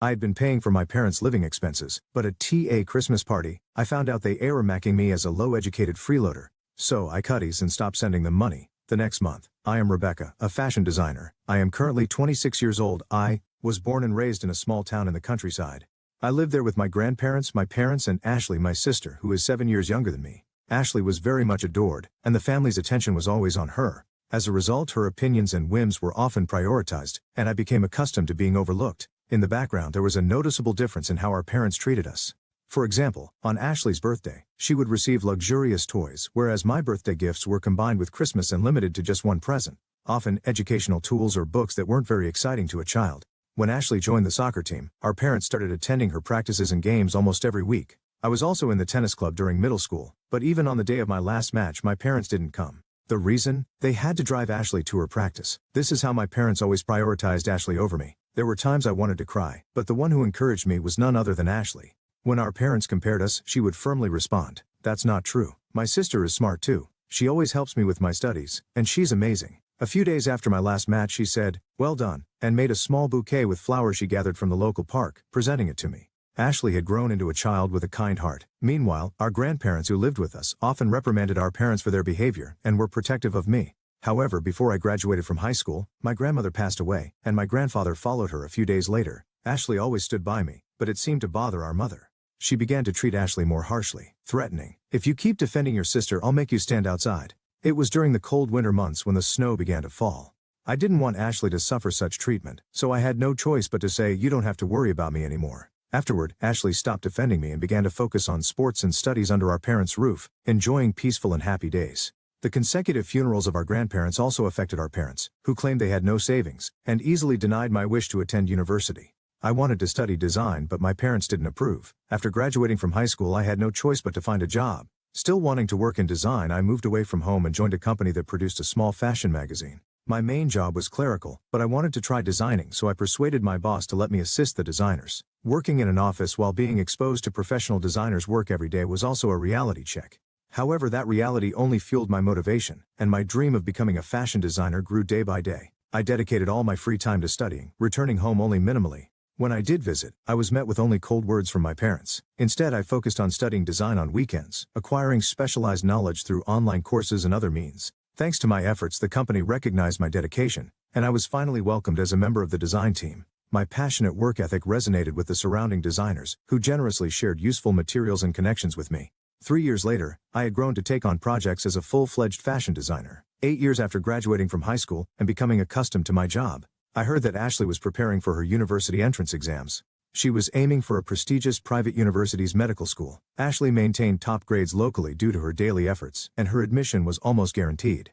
I had been paying for my parents' living expenses, but at TA Christmas party, I found out they were macking me as a low-educated freeloader. So I cutties and stopped sending them money. The next month, I am Rebecca, a fashion designer. I am currently 26 years old. I was born and raised in a small town in the countryside. I lived there with my grandparents, my parents, and Ashley, my sister, who is 7 years younger than me. Ashley was very much adored, and the family's attention was always on her. As a result, her opinions and whims were often prioritized, and I became accustomed to being overlooked. In the background, there was a noticeable difference in how our parents treated us. For example, on Ashley's birthday, she would receive luxurious toys, whereas my birthday gifts were combined with Christmas and limited to just one present, often educational tools or books that weren't very exciting to a child. When Ashley joined the soccer team, our parents started attending her practices and games almost every week. I was also in the tennis club during middle school, but even on the day of my last match, my parents didn't come. The reason? They had to drive Ashley to her practice. This is how my parents always prioritized Ashley over me. There were times I wanted to cry, but the one who encouraged me was none other than Ashley. When our parents compared us, she would firmly respond, "That's not true. My sister is smart too. She always helps me with my studies, and she's amazing." A few days after my last match, she said, "Well done," and made a small bouquet with flowers she gathered from the local park, presenting it to me. Ashley had grown into a child with a kind heart. Meanwhile, our grandparents who lived with us often reprimanded our parents for their behavior and were protective of me. However, before I graduated from high school, my grandmother passed away, and my grandfather followed her a few days later. Ashley always stood by me, but it seemed to bother our mother. She began to treat Ashley more harshly, threatening, "If you keep defending your sister, I'll make you stand outside." It was during the cold winter months when the snow began to fall. I didn't want Ashley to suffer such treatment, so I had no choice but to say, "You don't have to worry about me anymore." Afterward, Ashley stopped defending me and began to focus on sports and studies under our parents' roof, enjoying peaceful and happy days. The consecutive funerals of our grandparents also affected our parents, who claimed they had no savings, and easily denied my wish to attend university. I wanted to study design, but my parents didn't approve. After graduating from high school, I had no choice but to find a job. Still wanting to work in design, I moved away from home and joined a company that produced a small fashion magazine. My main job was clerical, but I wanted to try designing, so I persuaded my boss to let me assist the designers. Working in an office while being exposed to professional designers' work every day was also a reality check. However, that reality only fueled my motivation, and my dream of becoming a fashion designer grew day by day. I dedicated all my free time to studying, returning home only minimally. When I did visit, I was met with only cold words from my parents. Instead, I focused on studying design on weekends, acquiring specialized knowledge through online courses and other means. Thanks to my efforts, the company recognized my dedication, and I was finally welcomed as a member of the design team. My passionate work ethic resonated with the surrounding designers, who generously shared useful materials and connections with me. 3 years later, I had grown to take on projects as a full-fledged fashion designer. 8 years after graduating from high school and becoming accustomed to my job, I heard that Ashley was preparing for her university entrance exams. She was aiming for a prestigious private university's medical school. Ashley maintained top grades locally due to her daily efforts, and her admission was almost guaranteed.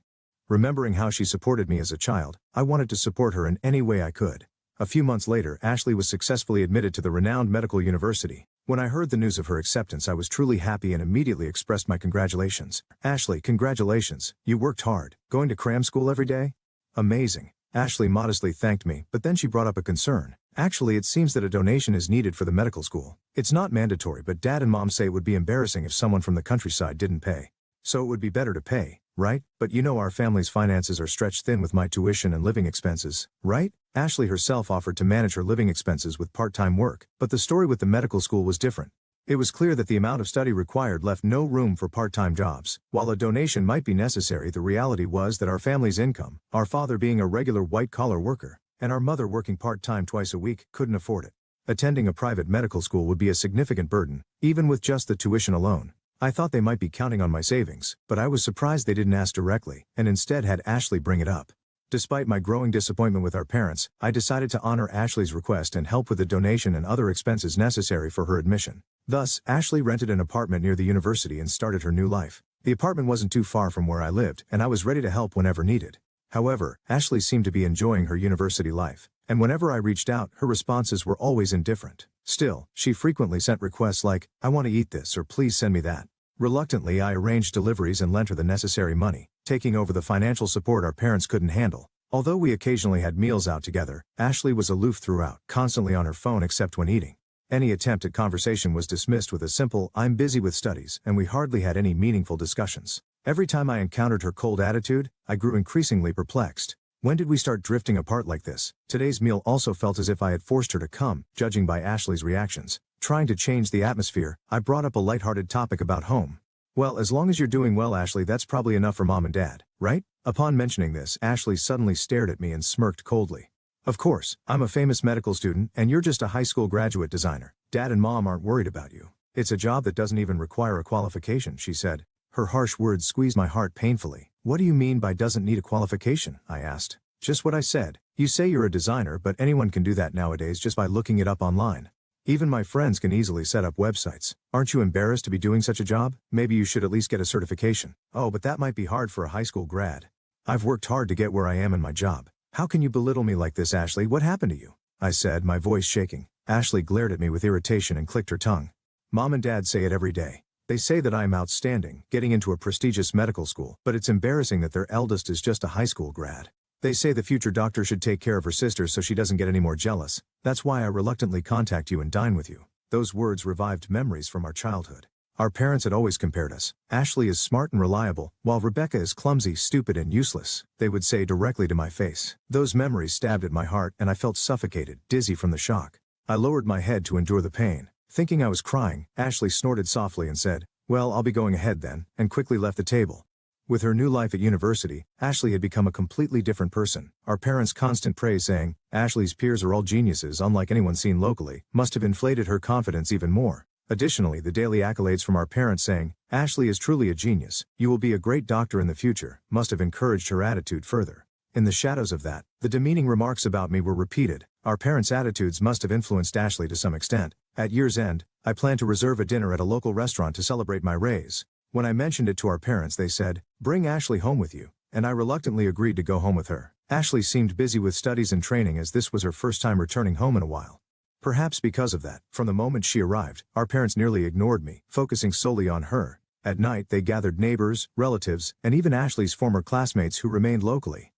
Remembering how she supported me as a child, I wanted to support her in any way I could. A few months later, Ashley was successfully admitted to the renowned medical university. When I heard the news of her acceptance, I was truly happy and immediately expressed my congratulations. "Ashley, congratulations. You worked hard. Going to cram school every day? Amazing." Ashley modestly thanked me, but then she brought up a concern. "Actually, it seems that a donation is needed for the medical school. It's not mandatory, but Dad and Mom say it would be embarrassing if someone from the countryside didn't pay. So it would be better to pay, right? But you know our family's finances are stretched thin with my tuition and living expenses, right?" Ashley herself offered to manage her living expenses with part-time work, but the story with the medical school was different. It was clear that the amount of study required left no room for part-time jobs. While a donation might be necessary, the reality was that our family's income, our father being a regular white-collar worker, and our mother working part-time twice a week, couldn't afford it. Attending a private medical school would be a significant burden, even with just the tuition alone. I thought they might be counting on my savings, but I was surprised they didn't ask directly, and instead had Ashley bring it up. Despite my growing disappointment with our parents, I decided to honor Ashley's request and help with the donation and other expenses necessary for her admission. Thus, Ashley rented an apartment near the university and started her new life. The apartment wasn't too far from where I lived, and I was ready to help whenever needed. However, Ashley seemed to be enjoying her university life, and whenever I reached out, her responses were always indifferent. Still, she frequently sent requests like, "I want to eat this," or "Please send me that." Reluctantly, I arranged deliveries and lent her the necessary money, taking over the financial support our parents couldn't handle. Although we occasionally had meals out together, Ashley was aloof throughout, constantly on her phone except when eating. Any attempt at conversation was dismissed with a simple, "I'm busy with studies," and we hardly had any meaningful discussions. Every time I encountered her cold attitude, I grew increasingly perplexed. When did we start drifting apart like this? Today's meal also felt as if I had forced her to come, judging by Ashley's reactions. Trying to change the atmosphere, I brought up a lighthearted topic about home. Well, as long as you're doing well, Ashley, that's probably enough for mom and dad, right? Upon mentioning this, Ashley suddenly stared at me and smirked coldly. Of course, I'm a famous medical student and you're just a high school graduate designer. Dad and mom aren't worried about you. It's a job that doesn't even require a qualification, she said. Her harsh words squeezed my heart painfully. What do you mean by doesn't need a qualification? I asked. Just what I said. You say you're a designer, but anyone can do that nowadays just by looking it up online. Even my friends can easily set up websites. Aren't you embarrassed to be doing such a job? Maybe you should at least get a certification. Oh, but that might be hard for a high school grad. I've worked hard to get where I am in my job. How can you belittle me like this, Ashley? What happened to you? I said, my voice shaking. Ashley glared at me with irritation and clicked her tongue. Mom and dad say it every day. They say that I'm outstanding, getting into a prestigious medical school, but it's embarrassing that their eldest is just a high school grad. They say the future doctor should take care of her sister so she doesn't get any more jealous. That's why I reluctantly contact you and dine with you. Those words revived memories from our childhood. Our parents had always compared us. Ashley is smart and reliable, while Rebecca is clumsy, stupid, and useless, they would say directly to my face. Those memories stabbed at my heart and I felt suffocated, dizzy from the shock. I lowered my head to endure the pain. Thinking I was crying, Ashley snorted softly and said, "Well, I'll be going ahead then," and quickly left the table. With her new life at university, Ashley had become a completely different person. Our parents' constant praise saying, "Ashley's peers are all geniuses unlike anyone seen locally," must have inflated her confidence even more. Additionally, the daily accolades from our parents saying, "Ashley is truly a genius, you will be a great doctor in the future," must have encouraged her attitude further. In the shadows of that, the demeaning remarks about me were repeated. Our parents' attitudes must have influenced Ashley to some extent. At year's end, I planned to reserve a dinner at a local restaurant to celebrate my raise. When I mentioned it to our parents, they said, "Bring Ashley home with you," and I reluctantly agreed to go home with her. Ashley seemed busy with studies and training as this was her first time returning home in a while. Perhaps because of that, from the moment she arrived, our parents nearly ignored me, focusing solely on her. At night, they gathered neighbors, relatives, and even Ashley's former classmates who remained locally.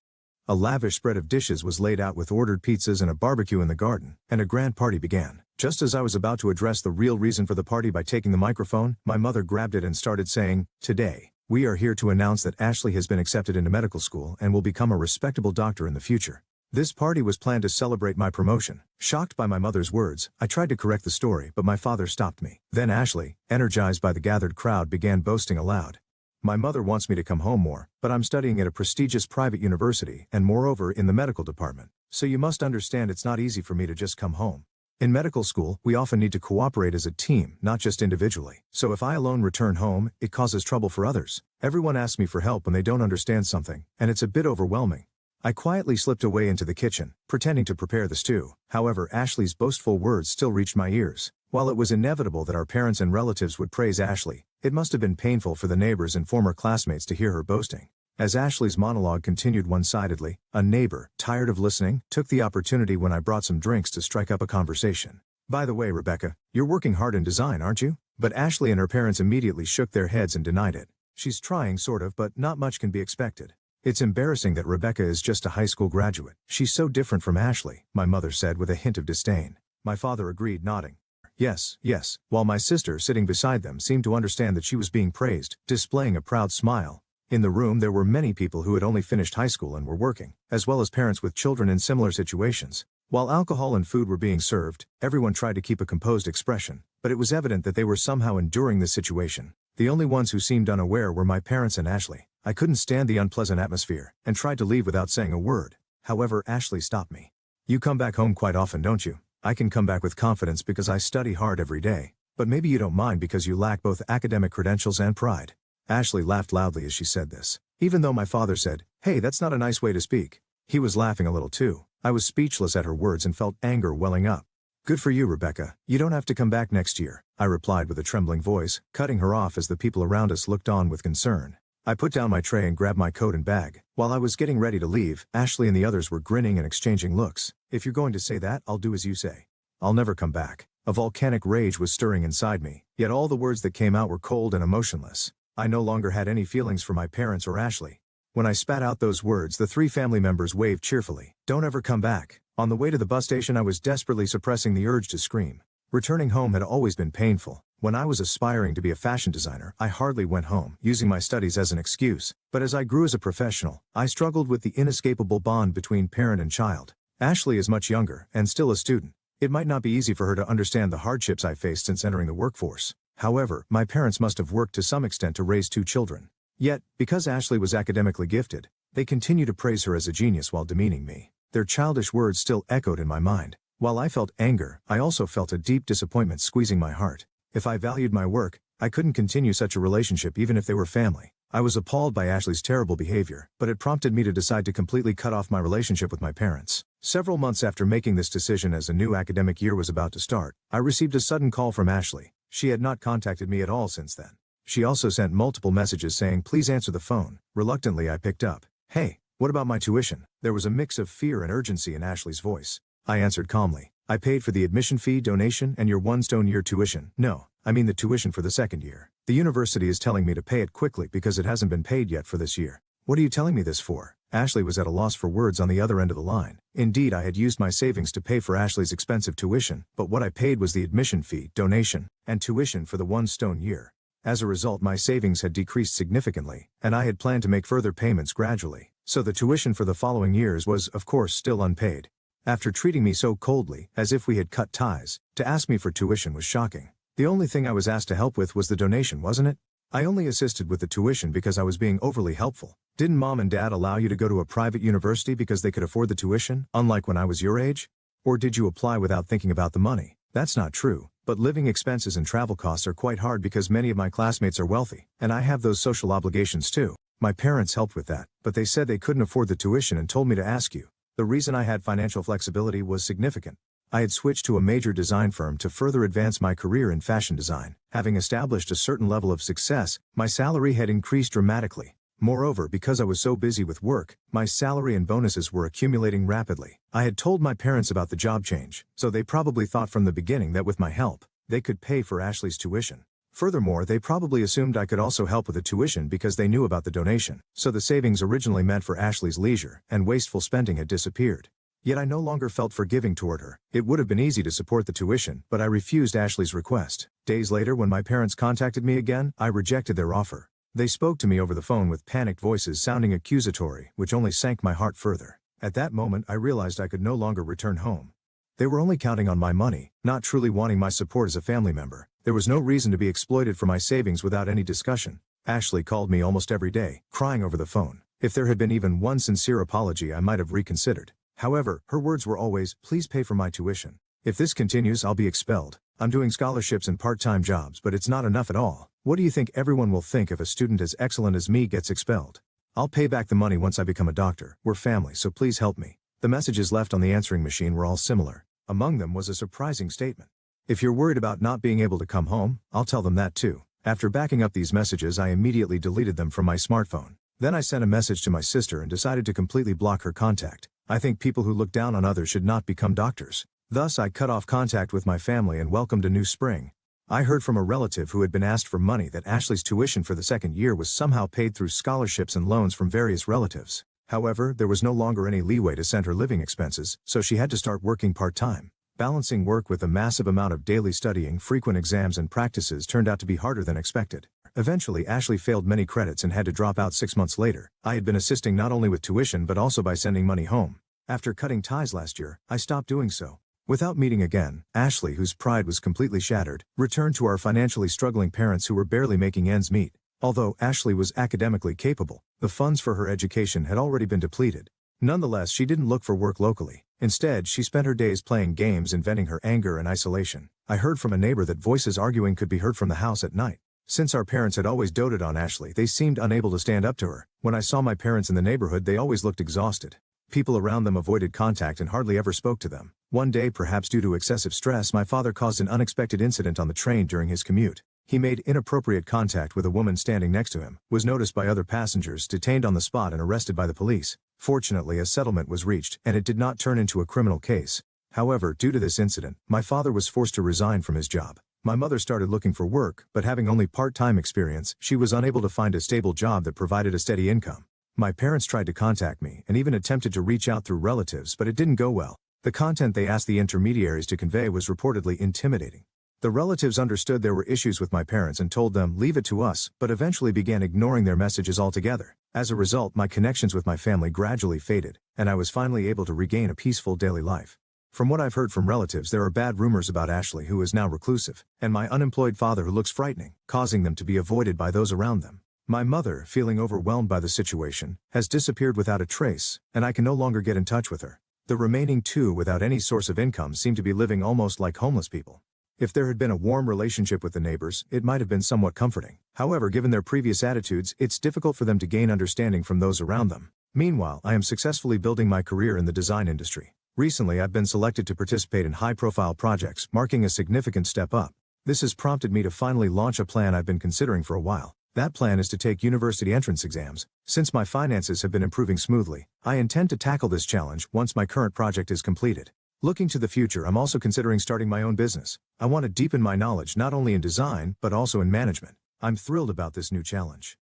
A lavish spread of dishes was laid out with ordered pizzas and a barbecue in the garden, and a grand party began. Just as I was about to address the real reason for the party by taking the microphone, my mother grabbed it and started saying, "Today, we are here to announce that Ashley has been accepted into medical school and will become a respectable doctor in the future." This party was planned to celebrate my promotion. Shocked by my mother's words, I tried to correct the story, but my father stopped me. Then Ashley, energized by the gathered crowd, began boasting aloud. "My mother wants me to come home more, but I'm studying at a prestigious private university and moreover in the medical department. So you must understand it's not easy for me to just come home. In medical school, we often need to cooperate as a team, not just individually. So if I alone return home, it causes trouble for others. Everyone asks me for help when they don't understand something, and it's a bit overwhelming." I quietly slipped away into the kitchen, pretending to prepare the stew. However, Ashley's boastful words still reached my ears. While it was inevitable that our parents and relatives would praise Ashley, it must have been painful for the neighbors and former classmates to hear her boasting. As Ashley's monologue continued one-sidedly, a neighbor, tired of listening, took the opportunity when I brought some drinks to strike up a conversation. "By the way, Rebecca, you're working hard in design, aren't you?" But Ashley and her parents immediately shook their heads and denied it. "She's trying sort of, but not much can be expected. It's embarrassing that Rebecca is just a high school graduate. She's so different from Ashley," my mother said with a hint of disdain. My father agreed, nodding. Yes, while my sister sitting beside them seemed to understand that she was being praised, displaying a proud smile. In the room there were many people who had only finished high school and were working, as well as parents with children in similar situations. While alcohol and food were being served, everyone tried to keep a composed expression, but it was evident that they were somehow enduring this situation. The only ones who seemed unaware were my parents and Ashley. I couldn't stand the unpleasant atmosphere, and tried to leave without saying a word. However, Ashley stopped me. "You come back home quite often, don't you?" "I can come back with confidence because I study hard every day. But maybe you don't mind because you lack both academic credentials and pride." Ashley laughed loudly as she said this. Even though my father said, "Hey, that's not a nice way to speak," he was laughing a little too. I was speechless at her words and felt anger welling up. "Good for you, Rebecca. You don't have to come back next year," I replied with a trembling voice, cutting her off as the people around us looked on with concern. I put down my tray and grabbed my coat and bag. While I was getting ready to leave, Ashley and the others were grinning and exchanging looks. "If you're going to say that, I'll do as you say. I'll never come back." A volcanic rage was stirring inside me, yet all the words that came out were cold and emotionless. I no longer had any feelings for my parents or Ashley. When I spat out those words, the three family members waved cheerfully. "Don't ever come back." On the way to the bus station, I was desperately suppressing the urge to scream. Returning home had always been painful, When I was aspiring to be a fashion designer, I hardly went home, using my studies as an excuse. But as I grew as a professional, I struggled with the inescapable bond between parent and child. Ashley is much younger, and still a student. It might not be easy for her to understand the hardships I faced since entering the workforce. However, my parents must have worked to some extent to raise 2 children. Yet, because Ashley was academically gifted, they continue to praise her as a genius while demeaning me. Their childish words still echoed in my mind. While I felt anger, I also felt a deep disappointment squeezing my heart. If I valued my work, I couldn't continue such a relationship even if they were family. I was appalled by Ashley's terrible behavior, but it prompted me to decide to completely cut off my relationship with my parents. Several months after making this decision as a new academic year was about to start, I received a sudden call from Ashley. She had not contacted me at all since then. She also sent multiple messages saying please answer the phone. Reluctantly I picked up. Hey, what about my tuition? There was a mix of fear and urgency in Ashley's voice. I answered calmly. I paid for the admission fee, donation, and your 1-year tuition. No, I mean the tuition for the 2nd year. The university is telling me to pay it quickly because it hasn't been paid yet for this year. What are you telling me this for? Ashley was at a loss for words on the other end of the line. Indeed, I had used my savings to pay for Ashley's expensive tuition, but what I paid was the admission fee, donation, and tuition for the 1-year. As a result, my savings had decreased significantly, and I had planned to make further payments gradually, so the tuition for the following years was, of course, still unpaid. After treating me so coldly, as if we had cut ties, to ask me for tuition was shocking. The only thing I was asked to help with was the donation, wasn't it? I only assisted with the tuition because I was being overly helpful. Didn't mom and dad allow you to go to a private university because they could afford the tuition, unlike when I was your age? Or did you apply without thinking about the money? That's not true, but living expenses and travel costs are quite hard because many of my classmates are wealthy, and I have those social obligations too. My parents helped with that, but they said they couldn't afford the tuition and told me to ask you. The reason I had financial flexibility was significant. I had switched to a major design firm to further advance my career in fashion design. Having established a certain level of success, my salary had increased dramatically. Moreover, because I was so busy with work, my salary and bonuses were accumulating rapidly. I had told my parents about the job change, so they probably thought from the beginning that with my help, they could pay for Ashley's tuition. Furthermore, they probably assumed I could also help with the tuition because they knew about the donation, so the savings originally meant for Ashley's leisure and wasteful spending had disappeared. Yet I no longer felt forgiving toward her. It would have been easy to support the tuition, but I refused Ashley's request. Days later, when my parents contacted me again, I rejected their offer. They spoke to me over the phone with panicked voices sounding accusatory, which only sank my heart further. At that moment, I realized I could no longer return home. They were only counting on my money, not truly wanting my support as a family member. There was no reason to be exploited for my savings without any discussion. Ashley called me almost every day, crying over the phone. If there had been even one sincere apology, I might have reconsidered. However, her words were always, please pay for my tuition. If this continues, I'll be expelled. I'm doing scholarships and part-time jobs, but it's not enough at all. What do you think everyone will think if a student as excellent as me gets expelled? I'll pay back the money once I become a doctor. We're family, so please help me. The messages left on the answering machine were all similar. Among them was a surprising statement. If you're worried about not being able to come home, I'll tell them that too. After backing up these messages, I immediately deleted them from my smartphone. Then I sent a message to my sister and decided to completely block her contact. I think people who look down on others should not become doctors. Thus, I cut off contact with my family and welcomed a new spring. I heard from a relative who had been asked for money that Ashley's tuition for the 2nd year was somehow paid through scholarships and loans from various relatives. However, there was no longer any leeway to send her living expenses, so she had to start working part-time. Balancing work with a massive amount of daily studying, frequent exams and practices turned out to be harder than expected. Eventually, Ashley failed many credits and had to drop out 6 months later. I had been assisting not only with tuition but also by sending money home. After cutting ties last year, I stopped doing so. Without meeting again, Ashley, whose pride was completely shattered, returned to our financially struggling parents who were barely making ends meet. Although Ashley was academically capable, the funds for her education had already been depleted. Nonetheless, she didn't look for work locally. Instead, she spent her days playing games and venting her anger and isolation. I heard from a neighbor that voices arguing could be heard from the house at night. Since our parents had always doted on Ashley, they seemed unable to stand up to her. When I saw my parents in the neighborhood, they always looked exhausted. People around them avoided contact and hardly ever spoke to them. One day, perhaps due to excessive stress, my father caused an unexpected incident on the train during his commute. He made inappropriate contact with a woman standing next to him, was noticed by other passengers, detained on the spot and arrested by the police. Fortunately, a settlement was reached, and it did not turn into a criminal case. However, due to this incident, my father was forced to resign from his job. My mother started looking for work, but having only part-time experience, she was unable to find a stable job that provided a steady income. My parents tried to contact me and even attempted to reach out through relatives, but it didn't go well. The content they asked the intermediaries to convey was reportedly intimidating. The relatives understood there were issues with my parents and told them, leave it to us, but eventually began ignoring their messages altogether. As a result, my connections with my family gradually faded, and I was finally able to regain a peaceful daily life. From what I've heard from relatives, there are bad rumors about Ashley, who is now reclusive, and my unemployed father, who looks frightening, causing them to be avoided by those around them. My mother, feeling overwhelmed by the situation, has disappeared without a trace, and I can no longer get in touch with her. The remaining two, without any source of income, seem to be living almost like homeless people. If there had been a warm relationship with the neighbors, it might have been somewhat comforting. However, given their previous attitudes, it's difficult for them to gain understanding from those around them. Meanwhile, I am successfully building my career in the design industry. Recently, I've been selected to participate in high-profile projects, marking a significant step up. This has prompted me to finally launch a plan I've been considering for a while. That plan is to take university entrance exams. Since my finances have been improving smoothly, I intend to tackle this challenge once my current project is completed. Looking to the future, I'm also considering starting my own business. I want to deepen my knowledge not only in design, but also in management. I'm thrilled about this new challenge.